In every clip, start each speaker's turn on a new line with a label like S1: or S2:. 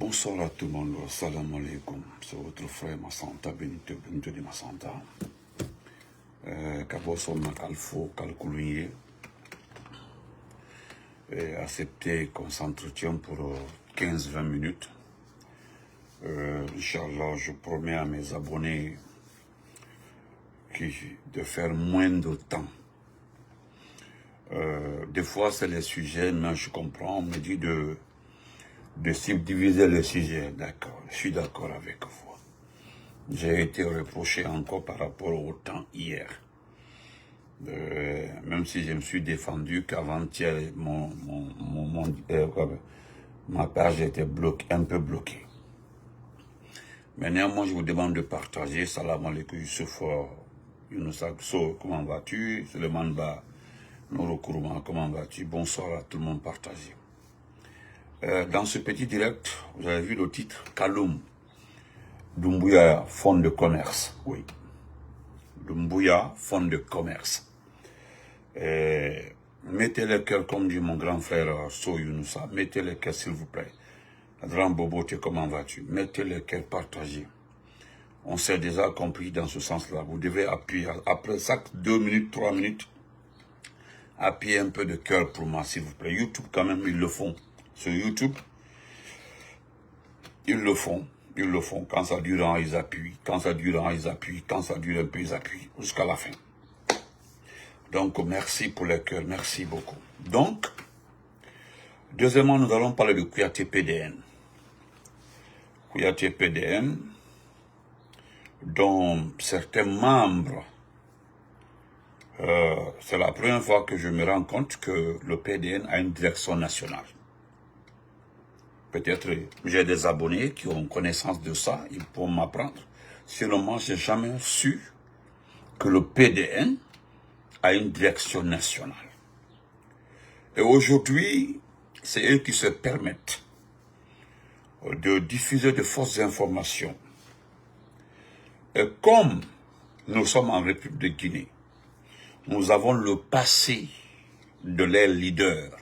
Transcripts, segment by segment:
S1: Bonsoir à tout le monde, salam alaikum, c'est votre frère Massanta, Benito de Massanta. Kabo Soma Kalfo, Kalkoulier, et accepté qu'on s'entretient pour 15-20 minutes. Inch'Allah, je promets à mes abonnés de faire moins de temps. Des fois, c'est les sujets, mais je comprends, on me dit de subdiviser les sujets. D'accord, je suis d'accord avec vous. J'ai été reproché encore par rapport au temps hier. Même si je me suis défendu qu'avant-hier, ma page était un peu bloquée. Mais néanmoins, je vous demande de partager. Salam alaikum, Youssouf, Younoussa, comment vas-tu? Suleiman Ba, Nouro Kourouma, comment vas-tu? Bonsoir à tout le monde, partagez. Dans ce petit direct, vous avez vu le titre, Kaloum, Doumbouya, fonds de commerce. Oui. Doumbouya, fonds de commerce. Mettez le cœur, comme dit mon grand frère So Younoussa, mettez le cœur s'il vous plaît. Grand Boboté, comment vas-tu? Mettez le cœur, partagez. On s'est déjà compris dans ce sens-là. Vous devez appuyer, après chaque 2 minutes, 3 minutes, appuyer un peu de cœur pour moi, s'il vous plaît. YouTube, quand même, ils le font. Sur YouTube, ils le font. Ils le font. Quand ça dure un, ils appuient. Quand ça dure un, ils appuient. Quand ça dure un peu, ils appuient. Jusqu'à la fin. Donc, merci pour les cœurs. Merci beaucoup. Donc, deuxièmement, nous allons parler de Kouyaté PDN. Kouyaté PDN, dont certains membres, c'est la première fois que je me rends compte que le PDN a une direction nationale. Peut-être j'ai des abonnés qui ont connaissance de ça, ils pourront m'apprendre. Sinon, je n'ai jamais su que le PDN a une direction nationale. Et aujourd'hui, c'est eux qui se permettent de diffuser de fausses informations. Et comme nous sommes en République de Guinée, nous avons le passé de leurs leaders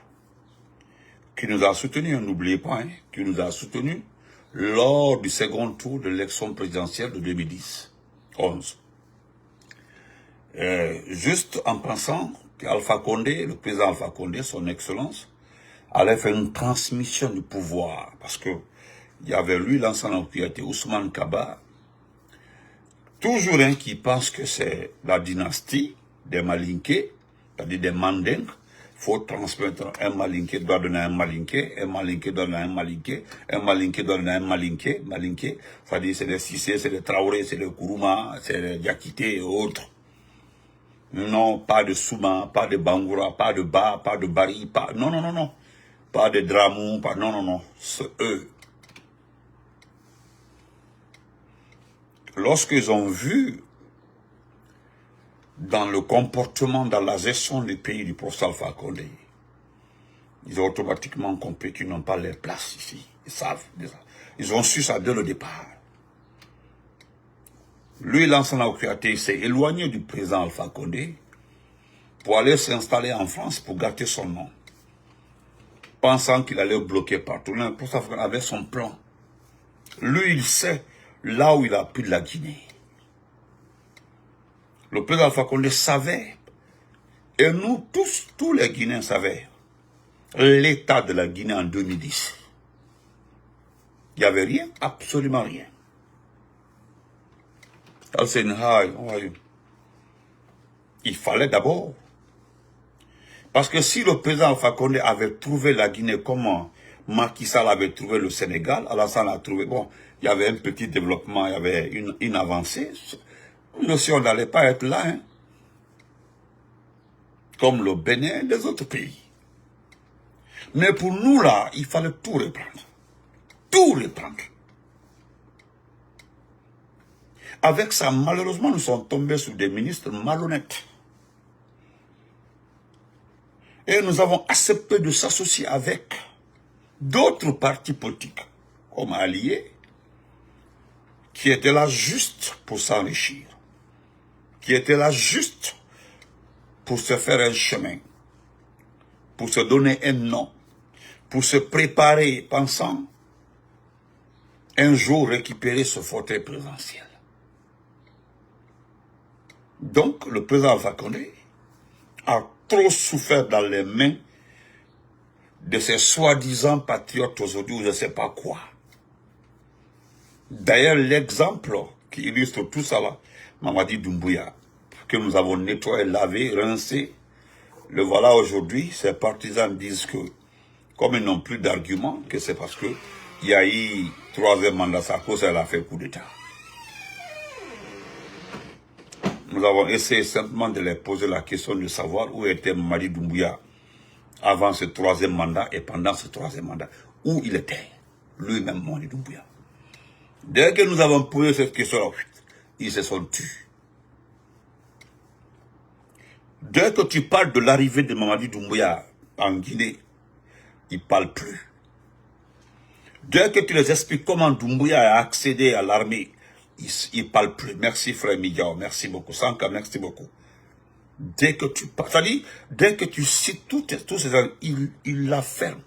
S1: qui nous a soutenus, n'oubliez pas, hein, qui nous a soutenus lors du second tour de l'élection présidentielle de 2011. Juste en pensant qu'Alpha Condé, le président Alpha Condé, son excellence, allait faire une transmission du pouvoir, parce que il y avait lui, l'ensemble qui était Ousmane Kaba, toujours un qui pense que c'est la dynastie des Malinké, c'est-à-dire des Mandingues. Il faut transmettre un Malinké doit donner un Malinké, un Malinké doit donner un Malinké, un Malinké doit donner un Malinké, c'est-à-dire c'est des Cissé, c'est des Traoré, c'est des Kourouma, c'est des Diakité et autres. Non, pas de Souma, pas de Bangoura, pas de Ba, pas de Bari, pas, non, pas de Dramou, pas, non, c'est eux. Lorsqu'ils ont vu dans le comportement, dans la gestion du pays du professeur Alpha Condé, ils ont automatiquement compris qu'ils n'ont pas leur place ici. Ils savent déjà. Ils ont su ça dès le départ. Lui, Lansana Kouyaté, s'est éloigné du président Alpha Condé pour aller s'installer en France pour gâter son nom, pensant qu'il allait bloquer partout. Le professeur Alpha Condé avait son plan. Lui, il sait là où il a pris de la Guinée. Le président Alpha Condé savait, et nous tous les Guinéens savaient, l'état de la Guinée en 2010. Il n'y avait rien, absolument rien. Il fallait d'abord. Parce que si le président Alpha Condé avait trouvé la Guinée comme Macky Sall avait trouvé le Sénégal, Alassane a trouvé, bon, il y avait un petit développement, il y avait une avancée. Nous aussi, on n'allait pas être là, hein, comme le Bénin et les autres pays. Mais pour nous, là, il fallait tout reprendre. Tout reprendre. Avec ça, malheureusement, nous sommes tombés sur des ministres malhonnêtes. Et nous avons accepté de s'associer avec d'autres partis politiques, comme alliés, qui étaient là juste pour s'enrichir, qui étaient là juste pour se faire un chemin, pour se donner un nom, pour se préparer, pensant un jour récupérer ce fauteuil présidentiel. Donc, le président Alpha Condé a trop souffert dans les mains de ces soi-disant patriotes aujourd'hui ou je ne sais pas quoi. D'ailleurs, l'exemple qui illustre tout ça là, Mamadi Doumbouya, que nous avons nettoyé, lavé, rincé, le voilà aujourd'hui, ses partisans disent que, comme ils n'ont plus d'arguments, que c'est parce que il y a eu 3e mandat, sa cause, elle a fait coup d'État. Nous avons essayé simplement de leur poser la question de savoir où était Mamadi Doumbouya avant ce 3e mandat et pendant ce 3e mandat. Où il était, lui-même, Mamadi Doumbouya. Dès que nous avons posé cette question-là, ils se sont tus. Dès que tu parles de l'arrivée de Mamadi Doumbouya en Guinée, ils ne parlent plus. Dès que tu les expliques comment Doumbouya a accédé à l'armée, ils ne parlent plus. Merci frère Migao, merci beaucoup. Sanka, merci beaucoup. Dès que tu parles, c'est-à-dire, dès que tu cites tous ces gens, ils la ferment.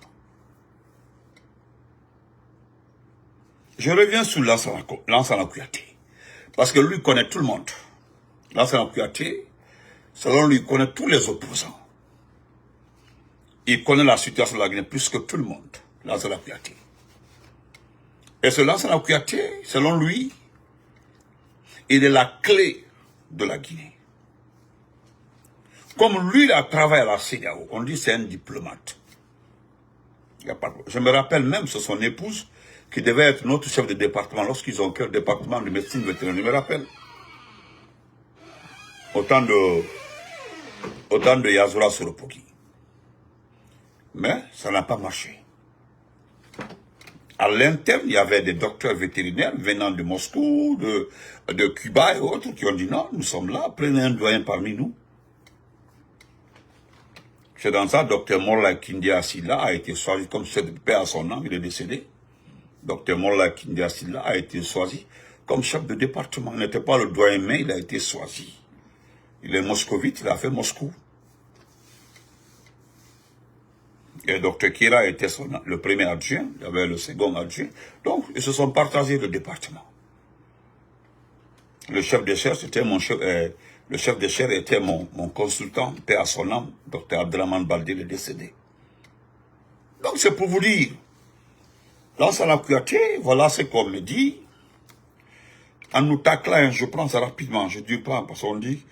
S1: Je reviens sur Lansana Kouyaté. Parce que lui connaît tout le monde. Lansana Kouyaté, selon lui, il connaît tous les opposants. Il connaît la situation de la Guinée plus que tout le monde. Lansana Kouyaté. Et ce Lansana Kouyaté, selon lui, il est la clé de la Guinée. Comme lui, il a travaillé à la CEDEAO, on dit c'est un diplomate. Je me rappelle même, c'est son épouse qui devait être notre chef de département lorsqu'ils ont créé le département de médecine vétérinaire. Je me rappelle. Autant de Yazoura Soropoki. Mais ça n'a pas marché. À l'interne, il y avait des docteurs vétérinaires venant de Moscou, de Cuba et autres qui ont dit non, nous sommes là, prenez un doyen parmi nous. C'est dans ça, Dr Morla Kindia Silla a été choisi comme chef de paix à son nom, il est décédé. Dr Morla Kindia Silla a été choisi comme chef de département. Il n'était pas le doyen, mais il a été choisi. Il est moscovite, il a fait Moscou. Et Dr Kira était le premier adjoint, il y avait le second adjoint. Donc, ils se sont partagés le département. Le chef de chaire, c'était mon chef. Le chef de chaire était mon consultant, paix à son âme, Dr Abdelrahman Baldé, le décédé. Donc c'est pour vous dire, Lansana Kouyaté, voilà ce qu'on me dit. En nous taclant, je prends ça rapidement, je ne dis pas, parce qu'on dit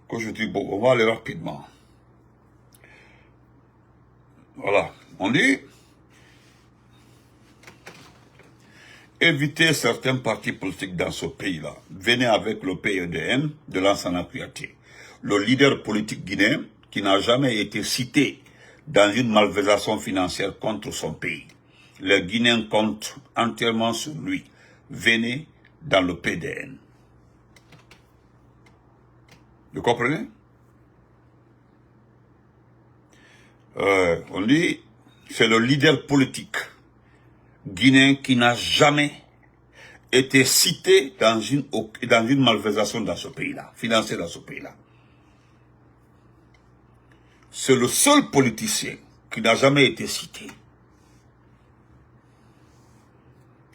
S1: que je dis, bon, on va aller rapidement. Voilà, on dit, évitez certains partis politiques dans ce pays-là. Venez avec le PEDN de Lansana Kouyaté, le leader politique guinéen qui n'a jamais été cité dans une malversation financière contre son pays. Les Guinéens comptent entièrement sur lui. Venez dans le PDN. Vous comprenez? On dit, c'est le leader politique guinéen qui n'a jamais été cité dans une malversation dans ce pays-là, financière dans ce pays-là. C'est le seul politicien qui n'a jamais été cité.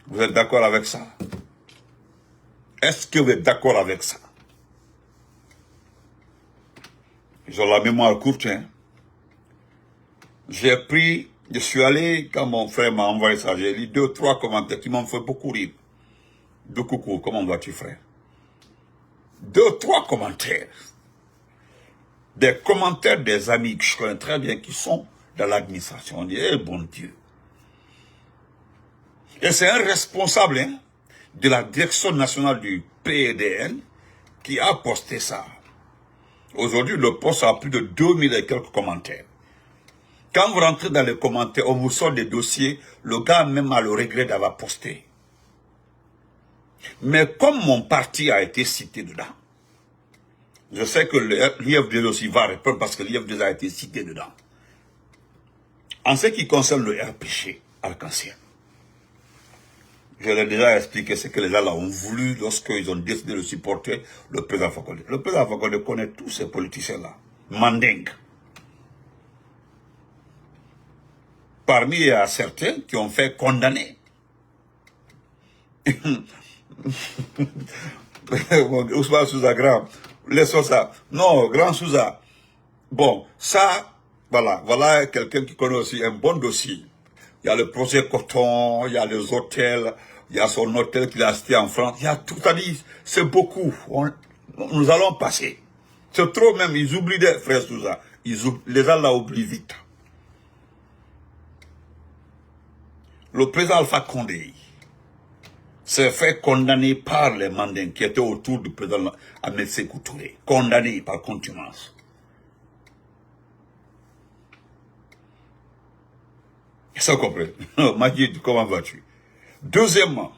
S1: Vous êtes d'accord avec ça? Est-ce que vous êtes d'accord avec ça? Ils ont la mémoire courte, hein? Je suis allé, quand mon frère m'a envoyé ça, j'ai lu 2 ou 3 commentaires qui m'ont fait beaucoup rire. De coucou, comment vas-tu, frère? 2 ou 3 commentaires. Des commentaires des amis que je connais très bien qui sont dans l'administration. On dit, eh bon Dieu. Et c'est un responsable hein, de la direction nationale du PEDN qui a posté ça. Aujourd'hui, le post a plus de 2000 et quelques commentaires. Quand vous rentrez dans les commentaires, on vous sort des dossiers, le gars même a le regret d'avoir posté. Mais comme mon parti a été cité dedans, je sais que l'IFD aussi va répondre parce que l'IFD a été cité dedans. En ce qui concerne le RPG, arc-en-ciel, je l'ai déjà expliqué ce que les gens là ont voulu lorsqu'ils ont décidé de supporter le président Fakonde. Le président Fakonde connaît tous ces politiciens-là. Mandingue. Parmi, il y a certains qui ont fait condamner Ousmane Souza, grand. Laissons ça. Non, grand Souza. Bon, ça, voilà quelqu'un qui connaît aussi un bon dossier. Il y a le projet Coton, il y a les hôtels, il y a son hôtel qu'il a acheté en France. Il y a tout à dire, c'est beaucoup. Nous allons passer. C'est trop même, ils oublient des frères Souza. Les gens là oublient vite. Le président Alpha Condé s'est fait condamner par les Mandingues qui étaient autour du président Ahmed Sékou Touré. Condamné par contumace. Ça comprend. Majid, comment vas-tu? Deuxièmement,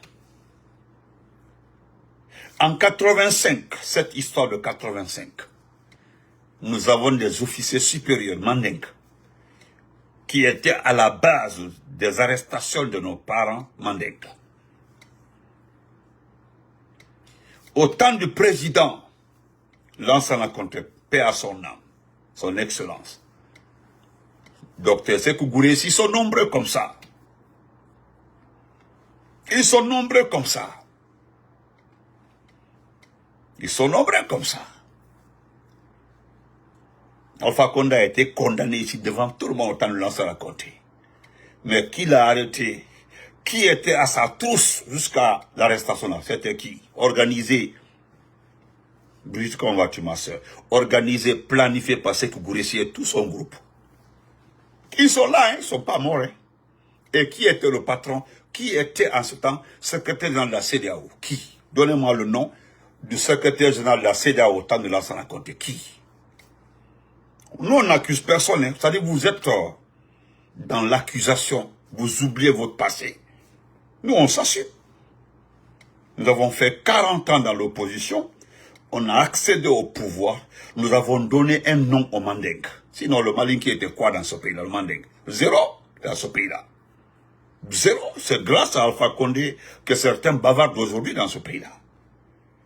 S1: en 85, cette histoire de 85, nous avons des officiers supérieurs mandingues qui étaient à la base des arrestations de nos parents mandingues. Au temps du président, Lansana Conté, paix à son âme, son excellence, Docteur Sékou Gouressi, ils sont nombreux comme ça. Ils sont nombreux comme ça. Ils sont nombreux comme ça. Alpha Condé a été condamné ici devant tout le monde au temps de Lansana Conté. Mais qui l'a arrêté? Qui était à sa trousse jusqu'à l'arrestation? C'était qui? Organisé. Brigitte, comment vas-tu, ma soeur? Organisé, planifié par Sékou Gouressi et tout son groupe. Ils sont là, hein, ils ne sont pas morts. Hein. Et qui était le patron? Qui était en ce temps secrétaire général de la CEDEAO? Qui? Donnez-moi le nom du secrétaire général de la CEDEAO au temps de Lansana Conté. Qui? Nous, on n'accuse personne. Hein. C'est-à-dire que vous êtes dans l'accusation. Vous oubliez votre passé. Nous, on s'assume. Nous avons fait 40 ans dans l'opposition. On a accédé au pouvoir. Nous avons donné un nom au Mandingue. Sinon, le Malinké était quoi dans ce pays-là, le Mandingue? Zéro dans ce pays-là. Zéro. C'est grâce à Alpha Condé que certains bavardent aujourd'hui dans ce pays-là.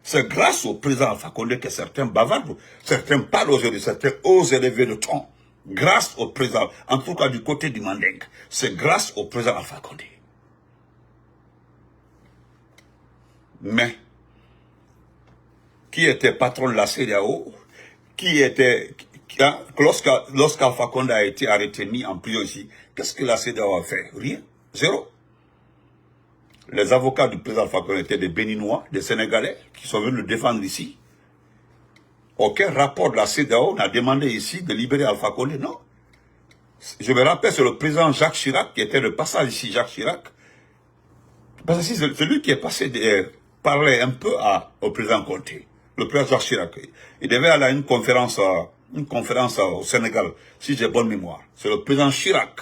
S1: C'est grâce au président Alpha Condé que certains bavardent. Certains parlent aujourd'hui, certains osent élever le ton. Grâce au président, en tout cas du côté du Mandingue. C'est grâce au président Alpha Condé. Mais, qui était patron de la CEDEAO, qui était, lorsqu'Alpha Condé a été arrêté, mis en prison ici, qu'est-ce que la CEDEAO a fait? Rien. Zéro. Les avocats du président Alpha Condé étaient des Béninois, des Sénégalais, qui sont venus le défendre ici. Aucun rapport de la CEDEAO n'a demandé ici de libérer Alpha Condé, non. Je me rappelle, c'est le président Jacques Chirac qui était de passage ici, Jacques Chirac. Parce que c'est lui qui est passé parler un peu au président Conté, le président Jacques Chirac. Il devait aller à une conférence au Sénégal, si j'ai bonne mémoire. C'est le président Chirac,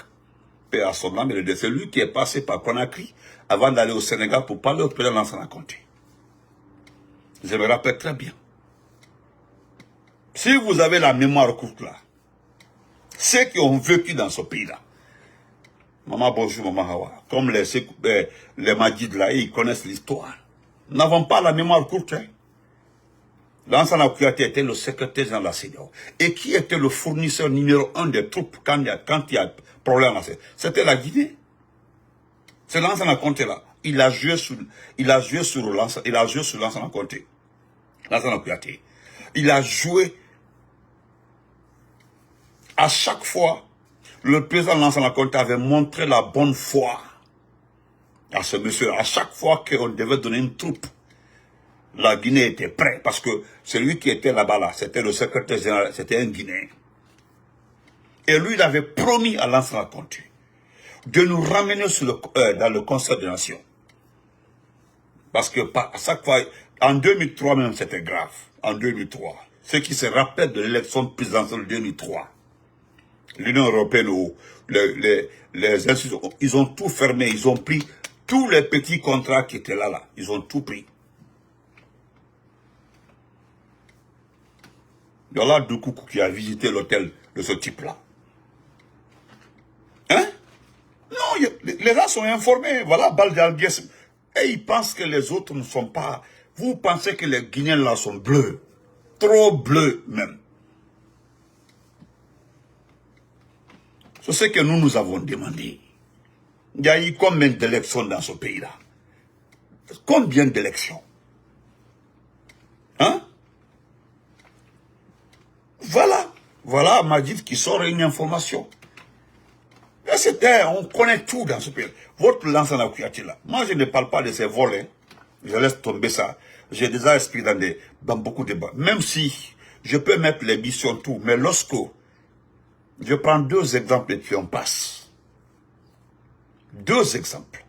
S1: paix à son âme, c'est lui qui est passé par Conakry avant d'aller au Sénégal pour parler au président Lansana Conté. Je me rappelle très bien. Si vous avez la mémoire courte là, ceux qui ont vécu dans ce pays-là, Maman bonjour, Maman Hawa, comme les Majid là, ils connaissent l'histoire. Nous n'avons pas la mémoire courte. Hein. Lansana Kouyaté était le secrétaire général de la CEDEAO. Et qui était le fournisseur numéro 1 des troupes quand il y a problème là? C'était la Guinée. C'est Lansana Conté là. Il a joué sur Lansana Conté. Lansana Kouyaté. Il a joué à chaque fois. Le président Lansana Conté avait montré la bonne foi à ce monsieur. À chaque fois qu'on devait donner une troupe, la Guinée était prête parce que celui qui était là-bas, là, c'était le secrétaire général, c'était un Guinéen. Et lui, il avait promis à Lansana Conté de nous ramener dans le Conseil des Nations. Parce que à chaque fois, en 2003 même, c'était grave. En 2003. Ceux qui se rappellent de l'élection présidentielle de 2003. L'Union européenne ou les institutions, ils ont tout fermé, ils ont pris tous les petits contrats qui étaient là, ils ont tout pris. Il y a là Doukoukou qui a visité l'hôtel de ce type-là. Hein? Non, les gens sont informés, voilà, Baldialgues. Et ils pensent que les autres ne sont pas... Vous pensez que les Guinéens là sont bleus. Trop bleus même. C'est ce que nous avons demandé. Il y a eu combien d'élections dans ce pays-là? Combien d'élections? Hein? Voilà Majid qui sort une information. Et on connaît tout dans ce pays. Votre Lansana Kouyaté là, moi je ne parle pas de ces vols, hein. Je laisse tomber ça. J'ai déjà expliqué dans beaucoup de débats. Même si je peux mettre les missions tout, mais lorsque je prends 2 exemples et puis on passe. 2 exemples.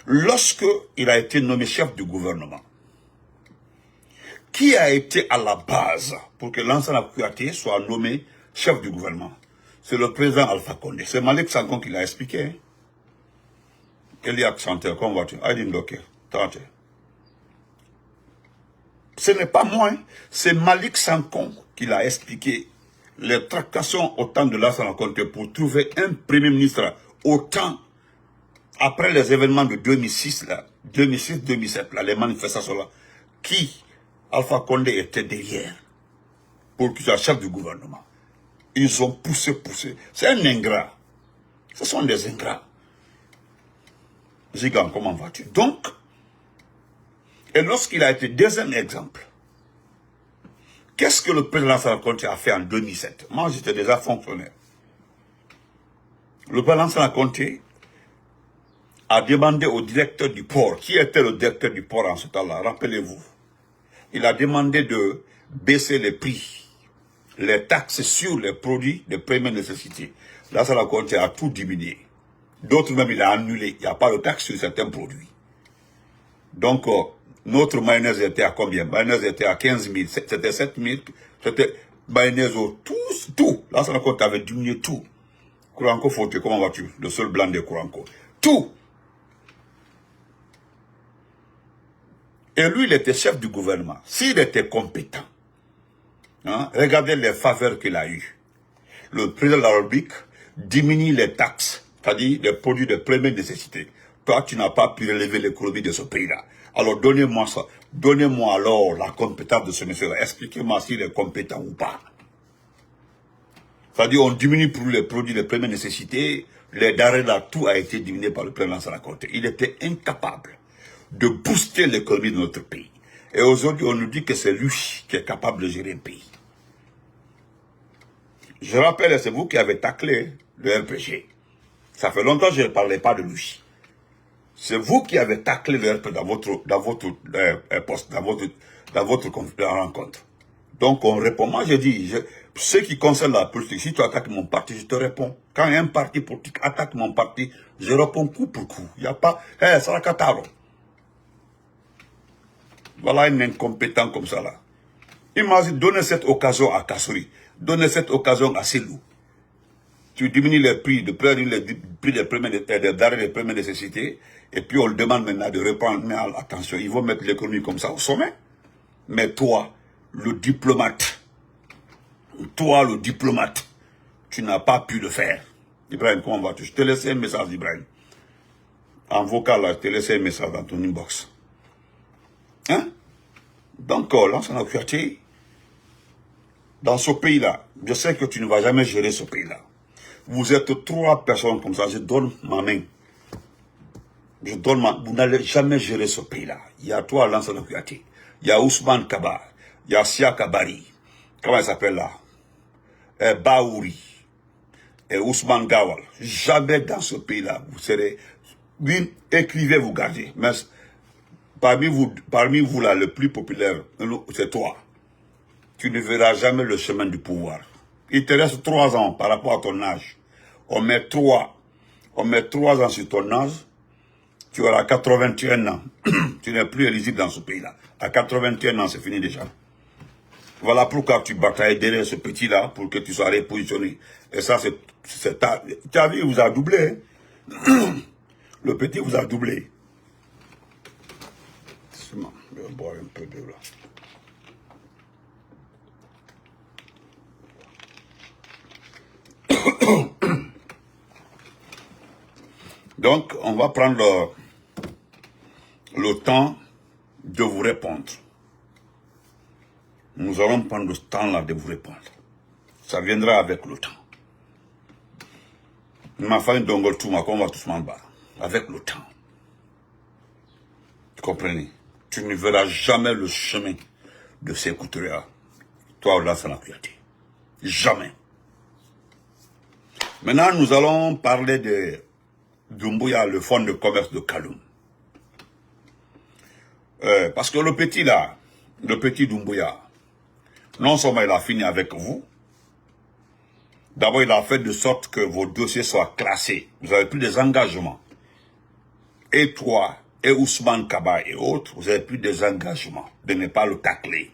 S1: Lorsque il a été nommé chef du gouvernement, qui a été à la base pour que Lansana Kouyaté soit nommé chef du gouvernement? C'est le président Alpha Condé. C'est Malick Sanko qui l'a expliqué. Hein? Eliak Santé, comment vas-tu? Aïdine Doké, tente. Ce n'est pas moi, hein? C'est Malick Sanko qui l'a expliqué. Les tractations au temps de Lansana Conté pour trouver un premier ministre au temps, après les événements de 2006, là, 2006-2007, là, les manifestations là, qui Alpha Condé était derrière pour qu'il soit chef du gouvernement. Ils ont poussé. C'est un ingrat. Ce sont des ingrats. Zigan, comment vas-tu? Donc, et lorsqu'il a été deuxième exemple, qu'est-ce que le président Lansana Conté a fait en 2007? Moi, j'étais déjà fonctionnaire. Le président Lansana Conté a demandé au directeur du port, qui était le directeur du port en ce temps-là, rappelez-vous, il a demandé de baisser les prix, les taxes sur les produits de première nécessité. Lansana Conté a tout diminué. D'autres même, il a annulé. Il n'y a pas de taxe sur certains produits. Donc, notre mayonnaise était à combien? Mayonnaise était à 15 000. C'était 7 000. C'était mayonnaise au tout. Lansana Conté avait diminué tout. Kouranko Fauté, comment vas-tu? Le seul blanc de Kouranko. Tout. Et lui, il était chef du gouvernement. S'il était compétent, hein, regardez les faveurs qu'il a eues. Le président de la République diminue les taxes, c'est-à-dire les produits de première nécessité. Toi, tu n'as pas pu relever l'économie de ce pays-là. Alors, donnez-moi ça. Donnez-moi alors la compétence de ce monsieur-là. Expliquez-moi s'il est compétent ou pas. C'est-à-dire, on diminue pour les produits de première nécessité. Les denrées là, tout a été diminué par le président Lansana Conté. Il était incapable de booster l'économie de notre pays. Et aujourd'hui, on nous dit que c'est lui qui est capable de gérer un pays. Je rappelle, c'est vous qui avez taclé le RPG. Ça fait longtemps que je ne parlais pas de lui. C'est vous qui avez taclé le RPG dans votre poste, dans votre rencontre. Donc on répond. Moi je dis, ce qui concerne la politique, si tu attaques mon parti, je te réponds. Quand un parti politique attaque mon parti, je réponds coup pour coup. Il n'y a pas, ça la cataro. Voilà un incompétent comme ça là. Imagine, donner cette occasion à Kassouri, donner cette occasion à Selou. Tu diminues les prix des denrées de première nécessité, et puis on le demande maintenant de reprendre, mais attention, ils vont mettre l'économie comme ça au sommet. Mais toi, le diplomate, tu n'as pas pu le faire. Ibrahim, comment vas-tu? Je te laisse un message, Ibrahim. En vocal, là, je te laisse un message dans ton inbox. Hein? Donc, Lansana Kouyaté, dans ce pays-là, je sais que tu ne vas jamais gérer ce pays-là. Vous êtes 3 personnes comme ça, je donne ma main. Vous n'allez jamais gérer ce pays-là. Il y a toi, Lansana Kouyaté. Il y a Ousmane Kaba. Il y a Sia Kabari. Comment il s'appelle là? Baouri. Et Ousmane Gawal. Jamais dans ce pays-là, vous serez... Écrivez, vous gardez. Mais parmi vous là, le plus populaire, c'est toi. Tu ne verras jamais le chemin du pouvoir. Il te reste 3 ans par rapport à ton âge. On met 3 ans sur ton âge. Tu auras 81 ans. Tu n'es plus éligible dans ce pays-là. À 81 ans, c'est fini déjà. Voilà pourquoi tu batailles derrière ce petit-là pour que tu sois repositionné. Et ça, c'est ta vie vous a doublé. Hein? Le petit vous a doublé. Je vais boire un peu d'eau là. Donc, on va prendre le temps de vous répondre. Nous allons prendre ce temps-là de vous répondre. Ça viendra avec le temps. Ma famille d'Ongol Touma, qu'on va tous m'en bas. Avec le temps. Comprenez? Tu ne verras jamais le chemin de ces couturiers. Toi, Lansana Kouyaté. Jamais. Maintenant, nous allons parler de Doumbouya, le fonds de commerce de Kaloum. Parce que le petit là, le petit Doumbouya, non seulement il a fini avec vous, d'abord il a fait de sorte que vos dossiers soient classés. Vous avez pris des engagements. Et toi, et Ousmane Kaba et autres, vous avez pris des engagements de ne pas le tacler.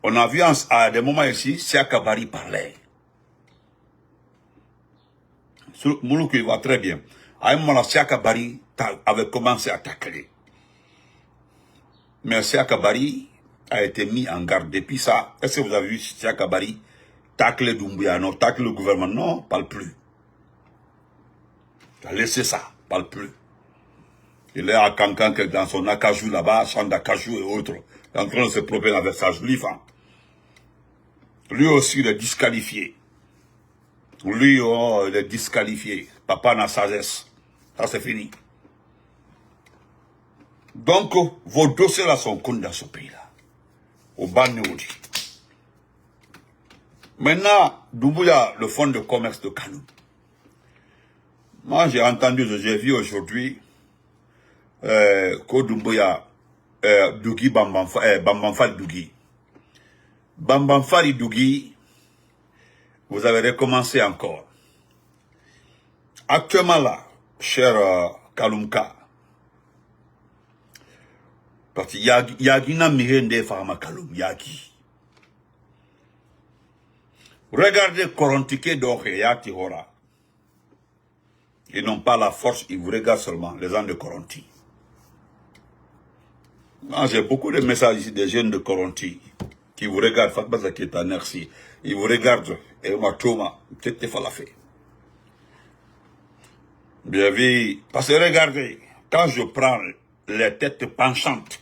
S1: On a vu à des moments ici, Siakabari parlait. Mouloukou, il va très bien. À un moment, Siakabari avait commencé à tacler. Mais Siakabari a été mis en garde. Depuis ça, est-ce que vous avez vu Siakabari tacler Doumbouya? Non, tacler le gouvernement? Non, parle plus. Il a laissé ça, parle plus. Il est à Kankan, dans son acajou là-bas, champ d'acajou et autres. Il est en train de se promener avec sa jolie femme. Lui aussi, il est disqualifié. Lui, oh, il est disqualifié. Papa n'a sagesse. Ça, c'est fini. Donc, vos dossiers-là sont connus dans ce pays-là. Au Banéoudi. Maintenant, Doumbouya, le fonds de commerce de Kaloum. Moi, j'ai entendu, j'ai vu aujourd'hui, que Doumbouya, Dougui Bambanfari Dougui. Bambanfari Dougui, vous avez recommencé encore. Actuellement là, cher Kaloumka, parce qu'il y a une mirende farma Kaloum, Yagi. Regardez Korontique d'Oré, Yaki Hora. Ils n'ont pas la force, ils vous regardent seulement, les gens de Koronti. J'ai beaucoup de messages ici des jeunes de Koronti qui vous regardent, Fatma Zaketa, merci. Ils vous regardent, et Thomas, peut-être falafé. Bien vu, parce que regardez, quand je prends les têtes penchantes,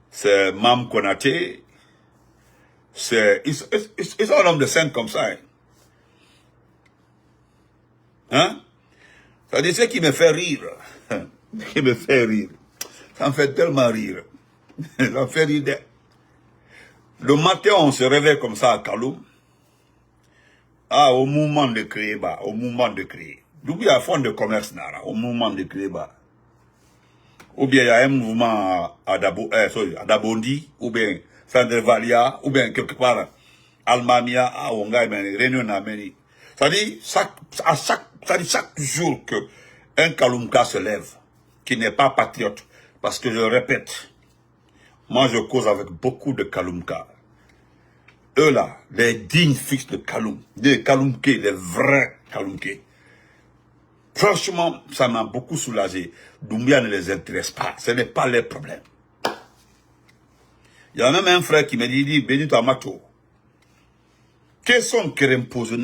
S1: c'est Mam Konaté, ils sont un homme de scène comme ça. Hein? Ça dit ce qui me fait rire. Qui me fait rire. Ça me fait tellement rire. Ça me fait rire. Le matin, on se réveille comme ça à Kaloum. Ah, au moment de créer, bah, au moment de créer. D'où il y a un fonds de commerce, nara, au moment de créer, bah. Ou bien il y a un mouvement à Dabondi, ou bien Sandrevalia, ou bien quelque part, Almamia, à Onga, Réunion Ameni. Ça dit, chaque jour que un Kaloumka se lève, qui n'est pas patriote, parce que je le répète, moi je cause avec beaucoup de Kaloumka. Eux là, les dignes fils de Kaloum, des Kaloumké, les vrais Kaloumké. Franchement, ça m'a beaucoup soulagé. Doumbouya ne les intéresse pas, ce n'est pas leur problème. Il y a même un frère qui me dit, Benito Amato, quels sont qui imposent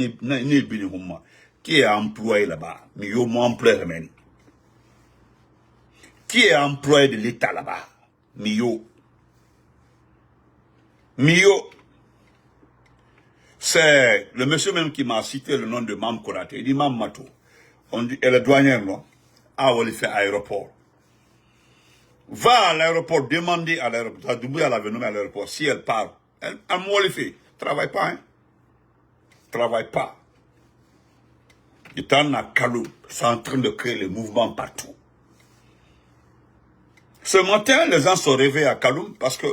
S1: qui est employé là-bas? Mais yo, mon employé, qui est employé de l'État là-bas? Mio. C'est le monsieur même qui m'a cité le nom de Mam Konaté. Il dit Mam Mato. On dit, elle est douanière, non? Ah, on lui fait aéroport. Va à l'aéroport, demandez à l'aéroport. Doumbouya l'avait nommé à l'aéroport. Si elle part, elle moi le fait. Travaille pas, hein? Travaille pas. Il est en Kaloum. C'est en train de créer les mouvements partout. Ce matin, les gens sont réveillés à Kaloum parce que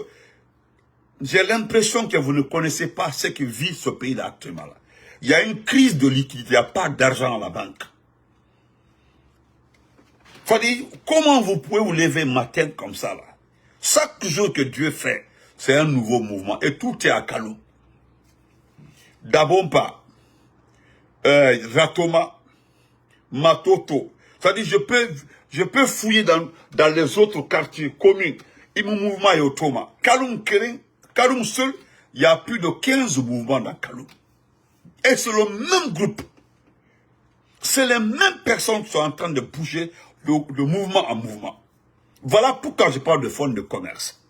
S1: j'ai l'impression que vous ne connaissez pas ce que vit ce pays-là actuellement. Il y a une crise de liquidité, il n'y a pas d'argent à la banque. C'est-à-dire, comment vous pouvez vous lever matin comme ça là? Chaque jour que Dieu fait, c'est un nouveau mouvement et tout est à Kaloum. Dabompa, Ratoma, Matoto. C'est-à-dire, je peux fouiller dans les autres quartiers communes. Et mon mouvement est au Toma. Kaloum seul, il y a plus de 15 mouvements dans Kaloum. Et c'est le même groupe. C'est les mêmes personnes qui sont en train de bouger de mouvement en mouvement. Voilà pourquoi je parle de fonds de commerce.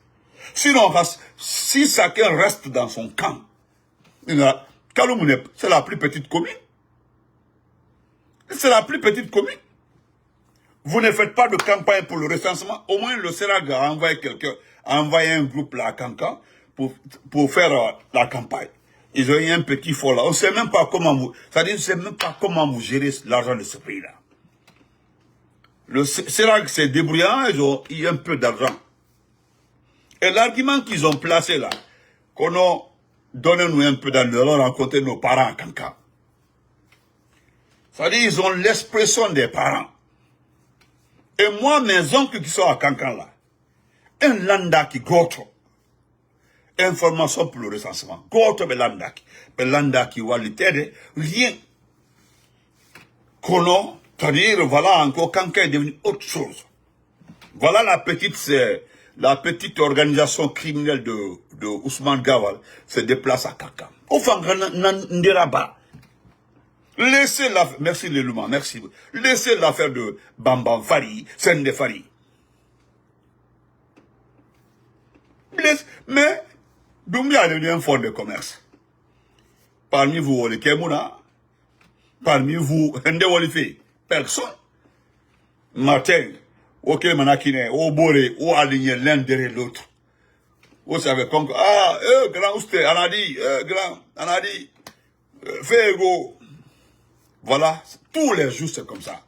S1: Sinon, si chacun reste dans son camp, Kaloum, c'est la plus petite commune. C'est la plus petite commune. Vous ne faites pas de campagne pour le recensement. Au moins, le CERAG a envoyé quelqu'un, a envoyé un groupe là à Kankan pour faire la campagne. Ils ont eu un petit fort là. On ne sait même pas comment vous, c'est-à-dire, on ne sait même pas comment vous gérez l'argent de ce pays-là. Le CERAG s'est débrouillé, ils ont eu un peu d'argent. Et l'argument qu'ils ont placé là, qu'on a donné nous un peu dans le rencontrer nos parents à Kankan. C'est-à-dire, ils ont l'expression des parents. Et moi, mes oncles qui sont à Kankan là, un landa qui goto, information pour le recensement, goto landa qui va l'aider, rien. Qu'on c'est-à-dire, voilà encore Kankan est devenu autre chose. Voilà la petite organisation criminelle de Ousmane Gawal se déplace à Kankan. Enfin, Nderaba. Laissez l'affaire, merci Lelouma, merci. Laissez l'affaire de Bambam Fari, Sende Fari. Mais, Doumbia a devenu un fonds de commerce. Parmi vous, les Kemouna, parmi vous, Hende Wolife, personne. Matin, ok, Manakine, au Boré, au aligné l'un derrière l'autre. Vous savez, comme, grand Ousté, Anadi, grand, Anadi, Fego. Voilà, tous les jours c'est comme ça.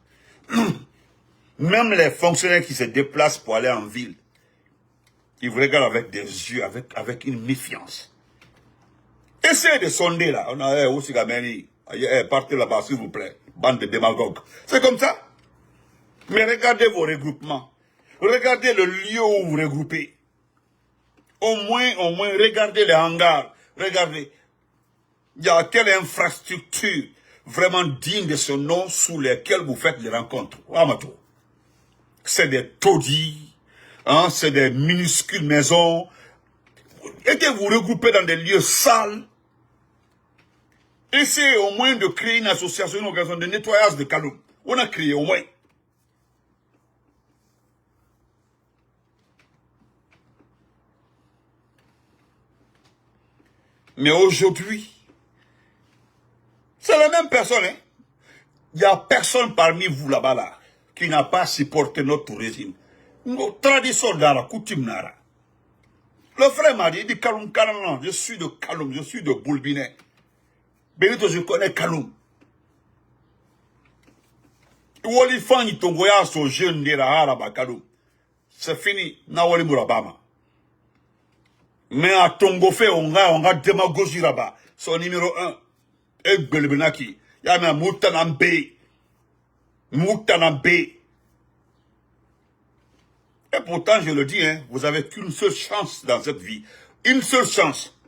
S1: Même les fonctionnaires qui se déplacent pour aller en ville, ils vous regardent avec des yeux, avec une méfiance. Essayez de sonder là. On a aussi Gameni, partez là-bas s'il vous plaît, bande de démagogues. C'est comme ça. Mais regardez vos regroupements. Regardez le lieu où vous regroupez. Au moins, regardez les hangars. Regardez. Il y a quelle infrastructure vraiment digne de ce nom sous lesquels vous faites les rencontres. Amato. C'est des taudis, hein, c'est des minuscules maisons. Et que vous regroupez dans des lieux sales. Essayez au moins de créer une association, une organisation de nettoyage de Kaloum. On a créé au moins. Mais aujourd'hui, c'est la même personne. Hein? Il n'y a personne parmi vous là-bas là, qui n'a pas supporté notre régime. Nos traditions d'Ara, coutume Nara. Le frère m'a dit, il dit Kaloum, Kaloum, je suis de Kaloum, je suis de Boulbinet. Benito, je connais Kaloum. Wolifan, il t'envoya son jeune de la Araba Kaloum. C'est fini, Nawali Mourabama. Mais à Tongofé, on a démagogie là-bas. Son numéro 1. Et Belbenaki. Il y a même Moutanambe. Moutanambe. Et pourtant, je le dis, hein, vous avez qu'une seule chance dans cette vie. Une seule chance.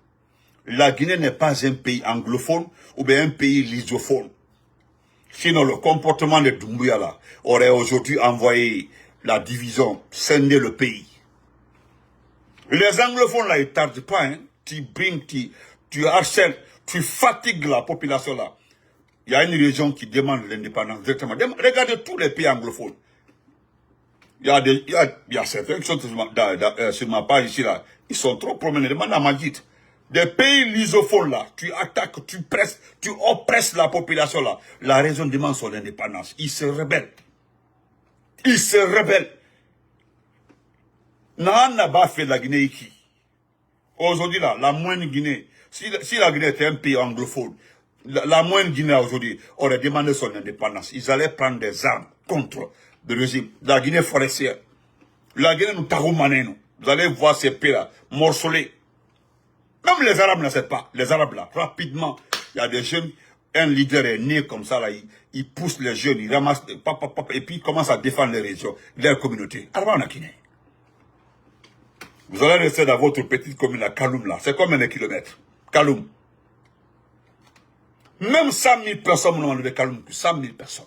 S1: La Guinée n'est pas un pays anglophone ou bien un pays lusophone. Sinon, le comportement de Doumbouya là aurait aujourd'hui envoyé la division, scinder le pays. Les anglophones là, ils ne tardent pas, hein. Tu harcèles, tu fatigues la population là. Il y a une région qui demande l'indépendance directement. Regardez tous les pays anglophones. Il y a certains qui sont sur ma page ici là. Ils sont trop promenés. Demande à Magid. Des pays lusophones là, tu attaques, tu presses, tu oppresses la population là. La région demande son indépendance. Ils se rebellent. Ils se rebellent. N'a pas fait la Guinée ici. Aujourd'hui là, la moindre Guinée, si la Guinée était un pays anglophone, la moindre Guinée aujourd'hui aurait demandé son indépendance. Ils allaient prendre des armes contre le régime. La Guinée forestière. La Guinée nous taroumanait nous. Vous allez voir ces pays là, morcelés. Même les Arabes ne savent pas. Les Arabes là, rapidement, il y a des jeunes, un leader est né comme ça là, il pousse les jeunes, il ramasse, et puis il commence à défendre les régions, leur communauté. Alors on a Guinée. Vous allez rester dans votre petite commune à Kaloum là. C'est combien de kilomètres? Kaloum. Même 100 000 personnes n'ont enlevé Kaloum. 100 000 personnes.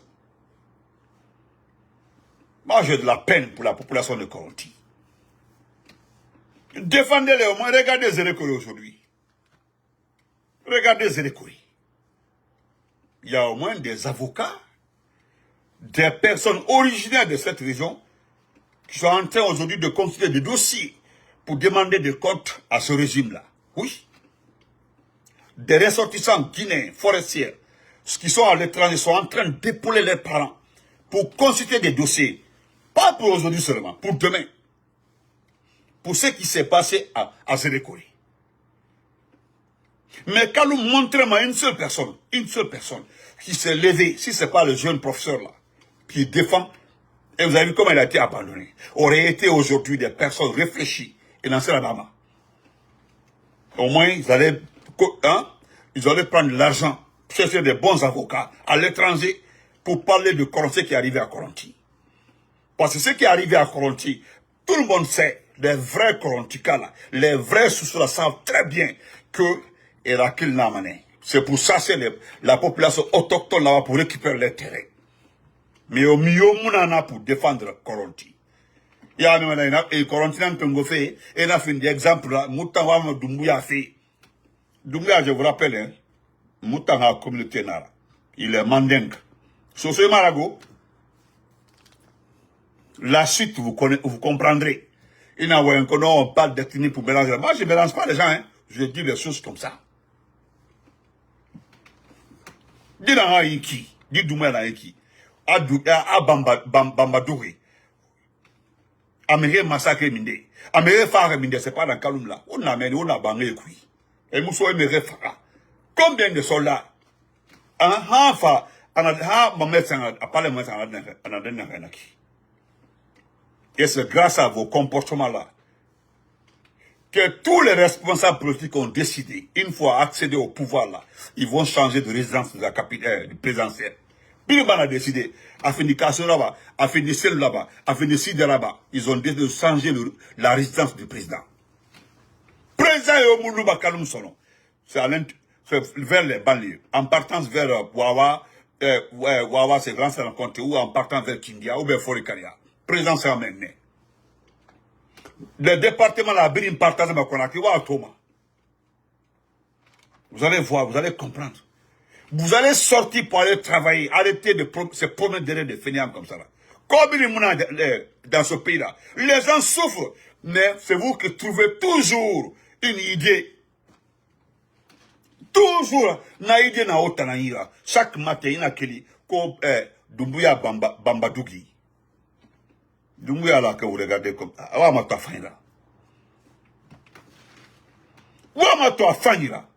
S1: Moi j'ai de la peine pour la population de Coronti. Défendez-les au moins. Regardez Zérékouri aujourd'hui. Regardez Zérékouri. Il y a au moins des avocats, des personnes originaires de cette région qui sont en train aujourd'hui de constituer des dossiers pour demander des comptes à ce régime-là. Oui. Des ressortissants guinéens, forestiers, qui sont à l'étranger, sont en train d'épauler leurs parents pour constituer des dossiers Pas pour aujourd'hui seulement, pour demain. Pour ce qui s'est passé à Zérékoré. Mais quand nous montrons à une seule personne qui s'est levée, si ce n'est pas le jeune professeur là, qui défend, et vous avez vu comment il a été abandonné, aurait été aujourd'hui des personnes réfléchies et lancer la dame. Au moins, ils allaient prendre l'argent, chercher des bons avocats à l'étranger pour parler de Koronti qui est arrivé à Koronti. Parce que ce qui est arrivé à Koronti, tout le monde sait, les vrais Korontika là, les vrais sous-sols savent très bien que Erakil n'a mané. C'est pour ça que la population autochtone là-bas pour récupérer les terrains. Mais au milieu, on pour défendre Koronti. Il y a un Koronti qui fait, et il a fait des exemples là, Moutanga Doumbouya fait. Doumbouya, je vous rappelle, hein, Moutanga communauté nara. Il est mandingue. Sur ce marago, la suite, vous comprendrez. Il n'a pas on parle d'ethnie pour mélanger. Moi, je ne mélange pas les gens, hein. Je dis des choses comme ça. Dis dans un iki, dis Doumbouya dans un iki. A Bambadouri. Améré massacre minde. Améré faire minde, c'est pas dans Kaloum là. On a mené, on a bangé kui. Et Mousso Améré fara. Combien de soldats? Et c'est grâce à vos comportements-là que tous les responsables politiques ont décidé, une fois accédés au pouvoir-là, ils vont changer de résidence de la capitale, du présidentiel. Bilban a décidé, à Fénication là-bas, à Fénicel là-bas, à Fénicide là-bas, ils ont décidé de changer la résidence du président. Président Yomoulouba Kaloum Sono, c'est vers les banlieues, en partant vers Wawa, Wawa c'est grand rencontre, ou en partant vers Kindia, ou vers Forikaria. Président c'est amené. Le département là, Birim partage ma Konaki, ou à Thomas. Vous allez voir, vous allez comprendre. Vous allez sortir pour aller travailler, arrêter de se promener derrière des fainéants comme ça là. Comme il est dans ce pays-là, les gens souffrent, mais c'est vous qui trouvez toujours une idée. Toujours, na idée na otanaïra. Chaque matin, il y a quelqu'un comme Doumbouya Bambadougi. Doumbouya là que vous regardez comme ça. Ouama toi faïra. Ouama toi faïra.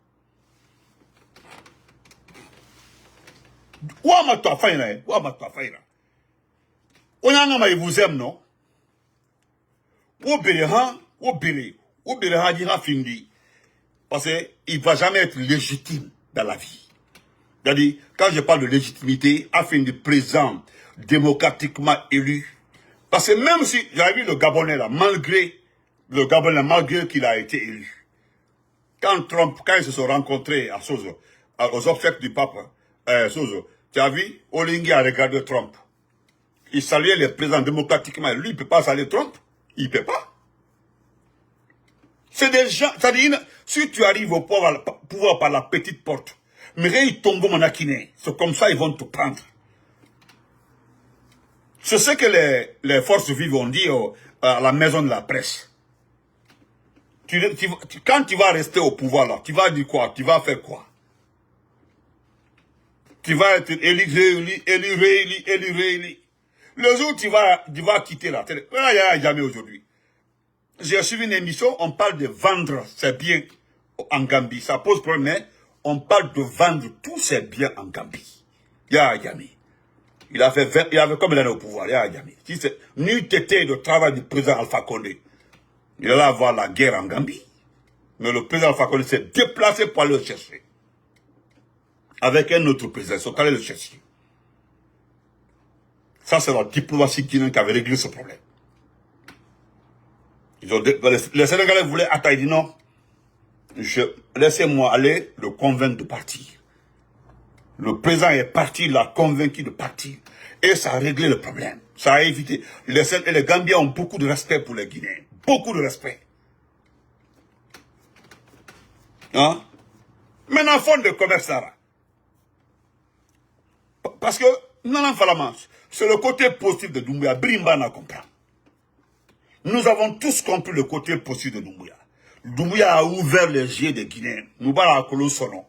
S1: Ouama toi faïra. Ouama toi faïra. Onyangama il vous aime non? Oubelehan dira findi. Parce qu'il ne va jamais être légitime dans la vie. C'est-à-dire, quand je parle de légitimité, afin de président démocratiquement élu, parce que même si, j'avais vu le Gabonais là, malgré qu'il a été élu, quand ils se sont rencontrés à Sozo, aux obsèques du pape, Sozo, tu as vu, Olingi a regardé Trump. Il saluait les présidents démocratiquement. Lui, il ne peut pas saluer Trump. Il ne peut pas. C'est des gens, c'est-à-dire, si tu arrives au pouvoir par la petite porte, mais ils tombent mon akine, c'est comme ça ils vont te prendre. C'est ce que les forces vives ont dit à la maison de la presse. Quand tu vas rester au pouvoir là, tu vas dire quoi? Tu vas faire quoi? Tu vas être élu. Le jour où tu vas quitter la télé, il n'y a jamais aujourd'hui. J'ai suivi une émission, on parle de vendre ses biens en Gambie. Ça pose problème, mais on parle de vendre tous ses biens en Gambie. Yaya Yami. Il avait comme il est au pouvoir, Yaya Yami. Si c'est n'eût été le travail du président Alpha Condé, il allait avoir la guerre en Gambie. Mais le président Alpha Condé s'est déplacé pour aller le chercher. Avec un autre président, ils sont allés le chercher. Ça, c'est la diplomatie guinéenne qui avait réglé ce problème. Les Sénégalais voulaient attaquer, ils disent non, laissez-moi aller le convaincre de partir. Le président est parti, il l'a convaincu de partir. Et ça a réglé le problème. Ça a évité. Les Gambiens ont beaucoup de respect pour les Guinéens. Beaucoup de respect. Hein? Maintenant, fond de commerce là. Parce que, non, c'est le côté positif de Doumbouya. Brimba n'a compris. Nous avons tous compris le côté positif de Doumbouya. Doumbouya a ouvert les yeux des Guinéens. Nous allons à Colosonon.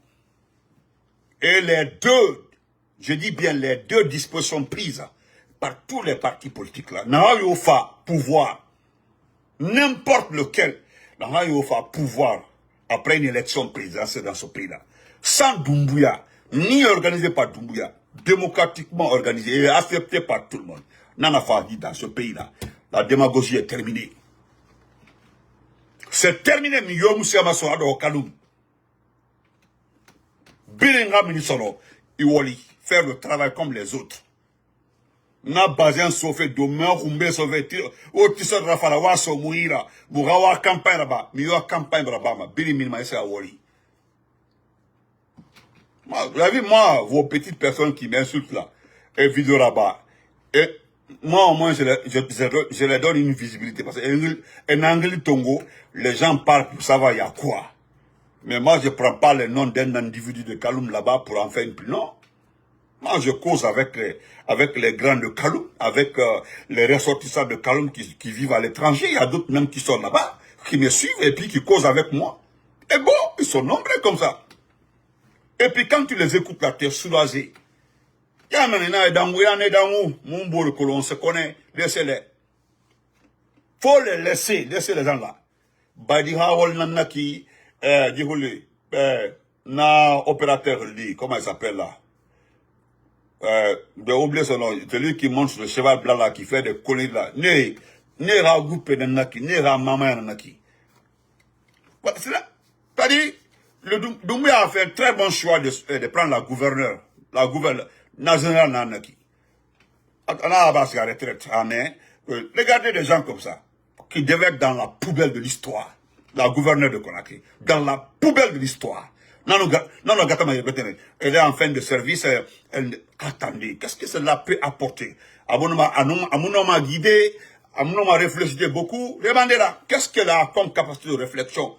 S1: Et les deux, je dis bien les deux dispositions prises par tous les partis politiques là. N'a pouvoir, n'importe lequel, n'a pouvoir après une élection présidentielle dans ce pays-là. Sans Doumbouya, ni organisé par Doumbouya, démocratiquement organisé et accepté par tout le monde. Nana Fadi dans ce pays-là. La démagogie est terminée. C'est terminé, Miyo Moussiama Sohado au Kaloum. Biringa Minisolo, Iwoli, faire le travail comme les autres. Na bazin sauvé demain, Rumbe sauvé, au tissot Rafala, Wasso Mouira, Mourawa campagne là-bas, Miyo campagne là-bas, Biri Minima, c'est à Woli. Vous avez vu, moi, vos petites personnes qui m'insultent là, et vidéo là-bas, et moi, au moins, je leur donne une visibilité. Parce qu'en anglais Tongo, les gens parlent pour savoir il y a quoi. Mais moi, je ne prends pas le nom d'un individu de Kaloum là-bas pour en faire une plus. Non. Moi, je cause avec les grands de Kaloum, avec les ressortissants de Kaloum qui vivent à l'étranger. Il y a d'autres même qui sont là-bas, qui me suivent et puis qui causent avec moi. Et bon, ils sont nombreux comme ça. Et puis quand tu les écoutes là, tu es soulagé. Il y a maintenant dans mon beau que l'on se connaît, laissez-les. Faut les laisser les gens là. Badi Hawol Nanaki, na opérateur li, comment il s'appelle là? De oublier son nom, celui qui monte sur le cheval blanc là, qui fait des conneries là. Ne ra groupe Nanaki, ne ra maman Nanaki. Voilà, c'est là. C'est-à-dire, le Doumbouya a fait un très bon choix de prendre la gouverneure nationale Nanaki. On a abassé la retraite en main. Regardez des gens comme ça, qui devaient être dans la poubelle de l'histoire. La gouverneure de Conakry, dans la poubelle de l'histoire. Non, elle est en fin de service. Attendez, qu'est-ce que cela peut apporter? À mon homme a guidé, à mon homme a réfléchi beaucoup. Demandez-la, qu'est-ce qu'elle a comme capacité de réflexion?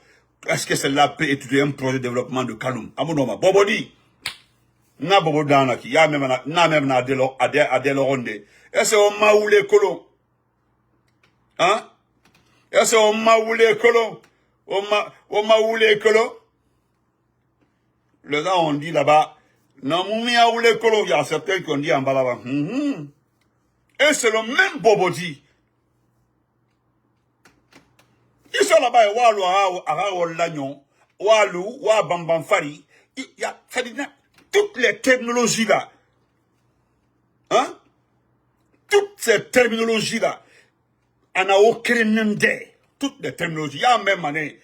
S1: Est-ce que cela peut étudier un projet de développement de Kaloum? À mon homme, Bobodi. Na Bobodi, il y a même à Deloronde. Est-ce qu'on m'a oulé colon? Hein? Est-ce qu'on m'a oulé colon? On m'a oulé colon? Les gens ont dit là-bas, non, moumi a oulé colon. Il y a certains qui ont dit en bas là-bas. Et c'est le même Bobodi. Ils sont là-bas, et Walou, Arawo Lagnon, Walou, Wa Bambamfari. Il y a, toutes les technologies là. Hein? Toutes ces terminologies là. On a aucun nom. Toutes les terminologies. Il y a même année.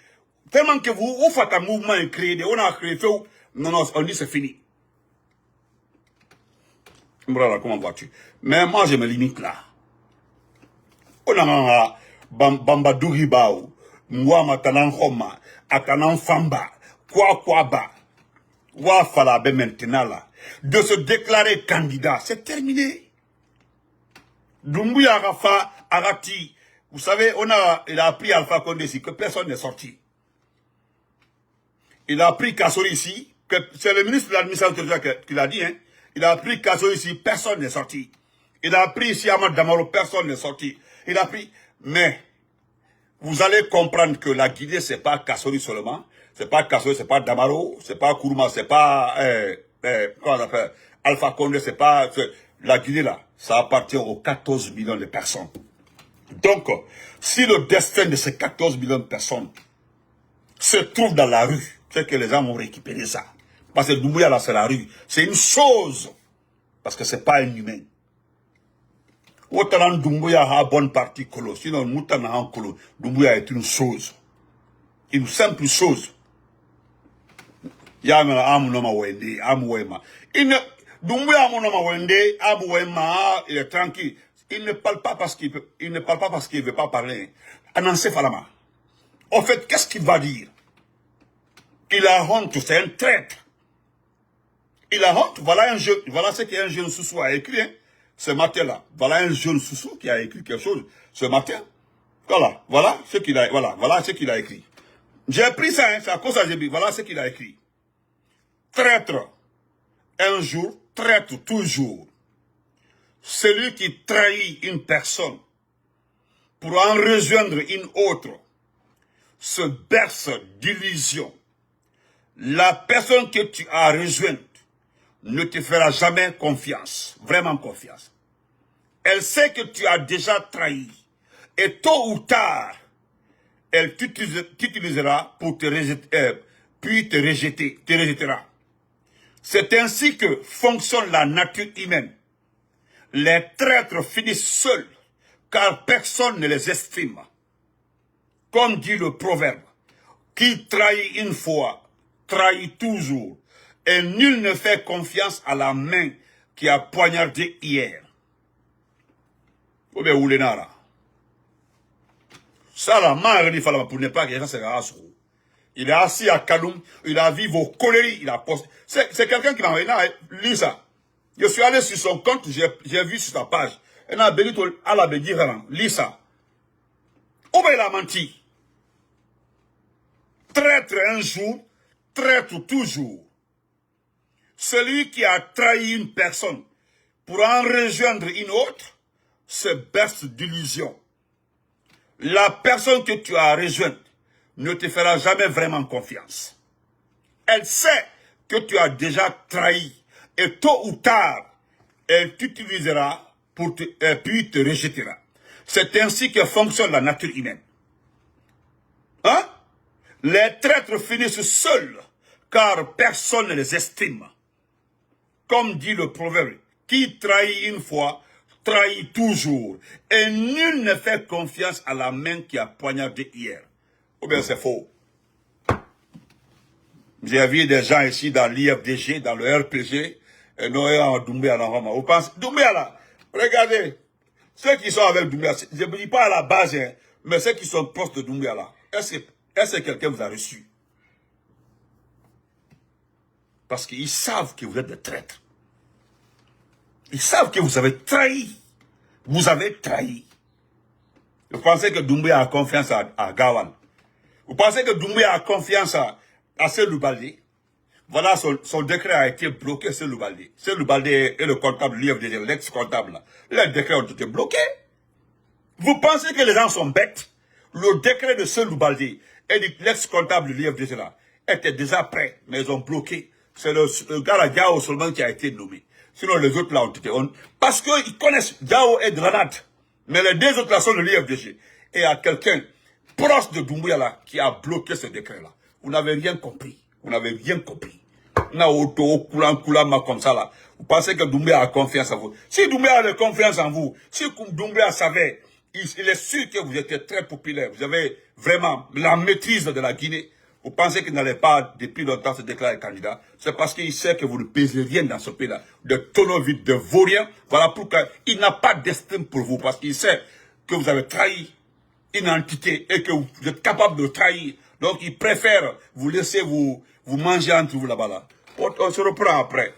S1: Tellement que vous faites un mouvement et créez, on a créé, non, on dit c'est fini. Voilà, comment vois-tu? Mais moi, je me limite là. On a Bamba Douribao, Mouama Tanan Homa, Atanan Famba, quoi ba. Wa Falabe maintenant là. De se déclarer candidat, c'est terminé. Doumbouya Rafa Arati. Vous savez, il a appris Alpha Condé ici, que personne n'est sorti. Il a appris Kassori ici, que c'est le ministre de l'administration qui l'a dit, hein. Il a appris Kassori ici, personne n'est sorti. Il a appris ici Ahmad Damaro, personne n'est sorti. Il a appris, mais, vous allez comprendre que la Guinée, c'est pas Kassori seulement, c'est pas Kassori, c'est pas Damaro, c'est pas Kourouma, c'est pas, comment on appelle, Alpha Condé, c'est pas, la Guinée là, ça appartient aux 14 millions de personnes. Donc, si le destin de ces 14 millions de personnes se trouve dans la rue, c'est que les gens vont récupérer ça. Parce que Doumbouya là, c'est la rue. C'est une chose. Parce que c'est pas un humain. Autant Doumbouya a bonne partie colo. Sinon, Moutana en colo. Doumbouya est une chose. Une simple chose. Yamana amunoma wende, amouema. Doumbouya amunoma wende, amouema, il est tranquille. Il ne parle pas parce qu'il ne veut pas parler. Anansé Falama. En fait, qu'est-ce qu'il va dire? Il a honte, c'est un traître. Il a honte, voilà ce qu'un jeune Soussou a écrit, hein, ce matin-là. Voilà un jeune Soussou qui a écrit quelque chose ce matin. Voilà ce qu'il a écrit. J'ai pris ça, hein, c'est à cause de ça que j'ai dit, voilà ce qu'il a écrit. Traître, un jour, traître toujours. Celui qui trahit une personne pour en rejoindre une autre se berce d'illusions. La personne que tu as rejointe ne te fera jamais confiance, vraiment confiance. Elle sait que tu as déjà trahi. Et tôt ou tard, elle t'utilisera pour te rejeter, puis te rejettera. C'est ainsi que fonctionne la nature humaine. Les traîtres finissent seuls, car personne ne les estime. Comme dit le proverbe, qui trahit une fois, trahit toujours, et nul ne fait confiance à la main qui a poignardé hier. Ça, la main, pour ne pas que les gens se rassent. Il est assis à Kaloum, il a vu vos coléries, il a posté. C'est quelqu'un qui m'a envoyé, lis ça. Je suis allé sur son compte, j'ai vu sur sa page. Il a béni à la béni, lis ça. Où il a menti? Traître un jour, traître toujours. Celui qui a trahi une personne pour en rejoindre une autre se berce d'illusions. La personne que tu as rejointe ne te fera jamais vraiment confiance. Elle sait que tu as déjà trahi et tôt ou tard, elle t'utilisera et puis te rejettera. C'est ainsi que fonctionne la nature humaine. Hein? Les traîtres finissent seuls, car personne ne les estime. Comme dit le proverbe, qui trahit une fois, trahit toujours. Et nul ne fait confiance à la main qui a poignardé hier. Ou bien c'est faux. J'ai vu des gens ici dans l'IFDG, dans le RPG, et Noé en Doumbéa dans Roma. Vous pensez, Doumbéa là, regardez, ceux qui sont avec Doumbéa, je ne dis pas à la base, hein, mais ceux qui sont proches de Doumbéa là, est-ce que quelqu'un vous a reçu? Parce qu'ils savent que vous êtes des traîtres. Ils savent que vous avez trahi. Vous avez trahi. Vous pensez que Doumbéa a confiance à Gawan? Vous pensez que Doumbéa a confiance à Cellou Baldé? Voilà, son décret a été bloqué, Cellou Baldé. Cellou Baldé est le comptable, l'ex-comptable. Les décrets ont été bloqués. Vous pensez que les gens sont bêtes? Le décret de Cellou Baldé et de l'ex-comptable de l'IFDG là était déjà prêt, mais ils ont bloqué. C'est le gars là, Diao seulement qui a été nommé. Sinon les autres là ont été... Parce qu'ils connaissent Diao et Grenade. Mais les deux autres là sont de l'IFDG. Et il y a quelqu'un proche de Doumbouya là qui a bloqué ce décret là. Vous n'avez rien compris. Vous n'avez rien compris. Comme ça là. Vous pensez que Doumbouya a confiance en vous. Si Doumbouya a confiance en vous, si Doumbouya savait, il est sûr que vous étiez très populaire. Vous avez vraiment la maîtrise de la Guinée. Vous pensez qu'il n'allait pas depuis longtemps se déclarer candidat. C'est parce qu'il sait que vous ne pesez rien dans ce pays-là. De tonneaux vides, de vauriens. Voilà pourquoi il n'a pas d'estime pour vous. Parce qu'il sait que vous avez trahi une entité et que vous êtes capable de trahir. Donc il préfère vous laisser vous manger entre vous là-bas. Là. On se reprend après.